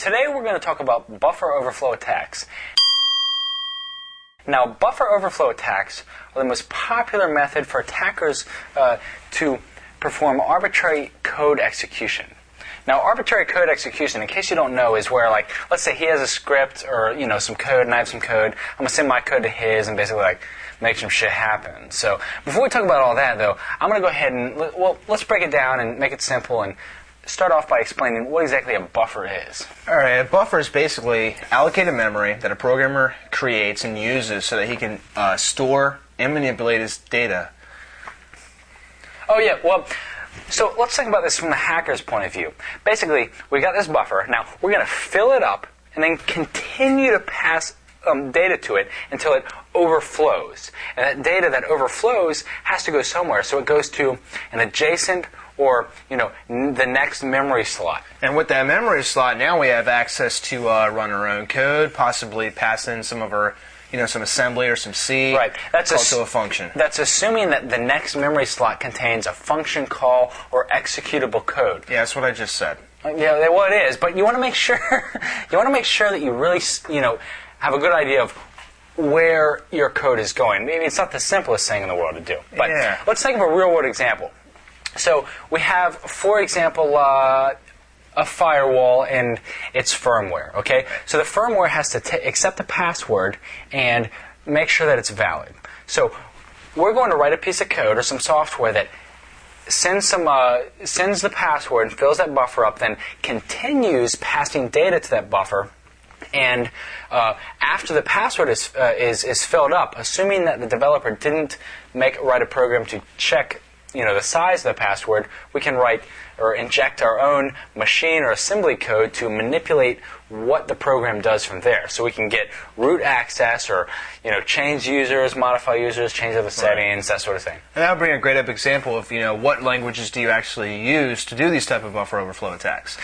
Today we're going to talk about buffer overflow attacks. Now, buffer overflow attacks are the most popular method for attackers to perform arbitrary code execution. Now, arbitrary code execution, in case you don't know, is where, like, let's say he has a script or, you know, some code, and I have some code. I'm going to send my code to his and basically, like, make some shit happen. So, before we talk about all that, though, I'm going to go ahead and, well, let's break it down and make it simple and start off by explaining what exactly a buffer is. Alright, a buffer is basically allocated memory that a programmer creates and uses so that he can store and manipulate his data. Oh, yeah, well, so let's think about this from the hacker's point of view. Basically, we got this buffer. Now, we're going to fill it up and then continue to pass data to it until it overflows. And that data that overflows has to go somewhere, so it goes to an adjacent or, you know, the next memory slot. And with that memory slot, now we have access to run our own code, possibly pass in some of our, you know, some assembly or some C. Right. That's called to a function. That's assuming that the next memory slot contains a function call or executable code. Yeah, that's what I just said. Yeah, well, it is, but you want to make sure that you really, you know, have a good idea of where your code is going. Maybe it's not the simplest thing in the world to do, but yeah. Let's think of a real-world example. So we have, for example, a firewall and its firmware. Okay, so the firmware has to accept the password and make sure that it's valid. So we're going to write a piece of code or some software that sends the password and fills that buffer up, then continues passing data to that buffer. And after the password is filled up, assuming that the developer didn't write a program to check, you know, the size of the password, we can write or inject our own machine or assembly code to manipulate what the program does from there. So we can get root access or, you know, change users, modify users, change other settings, that sort of thing. And that would bring a great up example of, you know, what languages do you actually use to do these type of buffer overflow attacks.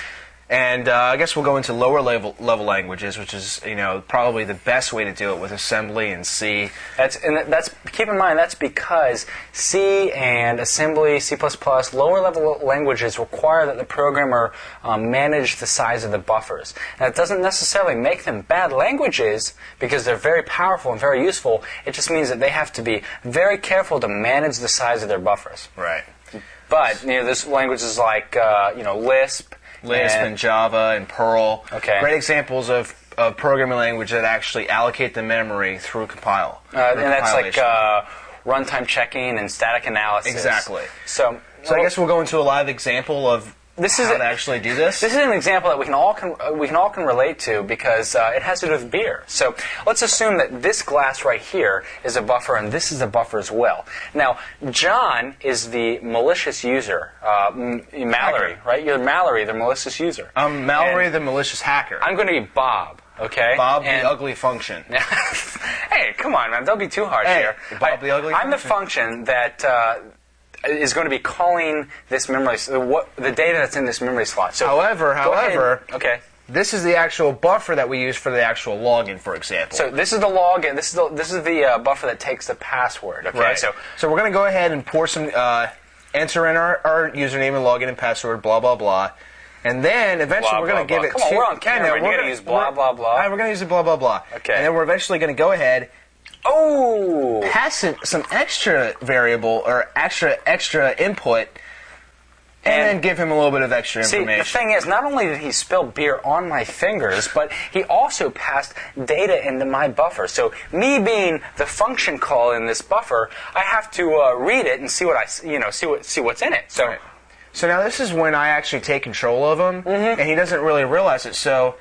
And I guess we'll go into lower level languages, which is, you know, probably the best way to do it with assembly and C. Keep in mind that's because C and assembly, C++, lower level languages require that the programmer manage the size of the buffers. Now, it doesn't necessarily make them bad languages because they're very powerful and very useful. It just means that they have to be very careful to manage the size of their buffers. Right. But, you know, there's languages like, you know, Lisp and Java and Perl. Okay. Great examples of programming language that actually allocate the memory through compile. And that's like runtime checking and static analysis. Exactly. So I guess we'll go into a live example of how to actually do this. This is an example that we can all relate to because it has to do with beer. So let's assume that this glass right here is a buffer and this is a buffer as well. Now, John is the malicious user. Mallory, hacker. right? You're Mallory, the malicious user. I'm Mallory, the malicious hacker. I'm going to be Bob. Okay. Bob the ugly function. Hey, come on, man! Don't be too harsh here. Bob the ugly I'm function? the function that is going to be calling this memory, the data that's in this memory slot. So however, okay. This is the actual buffer that we use for the actual login, for example. So this is the login. This is the buffer that takes the password. Okay. Right. So we're going to go ahead and pour some, enter in our username and login and password, blah blah blah. And then eventually we're going to give it. Come on, we're on camera. We're going to use blah blah blah. All right, we're going to use it blah blah blah. Okay. And then we're eventually going to go ahead. Pass it some extra variable or extra input, and then give him a little bit of extra information. See, the thing is, not only did he spill beer on my fingers, but he also passed data into my buffer. So me being the function call in this buffer, I have to read it and see what see what's in it. So. Right. So now this is when I actually take control of him, and he doesn't really realize it. So,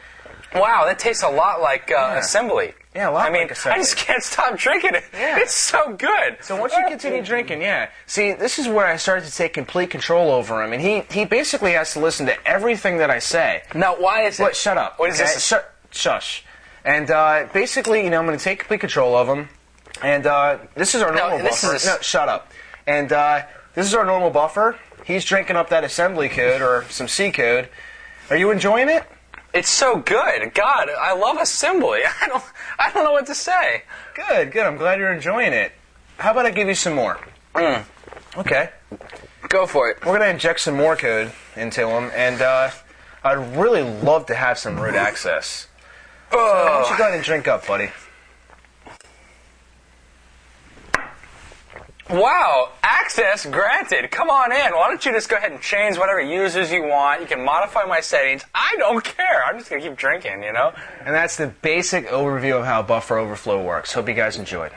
wow, that tastes a lot like assembly. Yeah, a lot like assembly. I just can't stop drinking it. Yeah. It's so good. So once you continue drinking, yeah. See, this is where I started to take complete control over him, and he basically has to listen to everything that I say. Now, why is it? What? Shut up. What is this? Shush. And basically, you know, I'm going to take complete control of him, and this is our normal buffer. No, shut up. And this is our normal buffer. He's drinking up that assembly code or some C code. Are you enjoying it? It's so good. God, I love assembly. I don't know what to say. Good. I'm glad you're enjoying it. How about I give you some more? Okay. Go for it. We're going to inject some more code into him, and I'd really love to have some root access. So why don't you go ahead and drink up, buddy? Wow, access granted. Come on in. Why don't you just go ahead and change whatever users you want. You can modify my settings. I don't care. I'm just going to keep drinking, you know? And that's the basic overview of how buffer overflow works. Hope you guys enjoyed.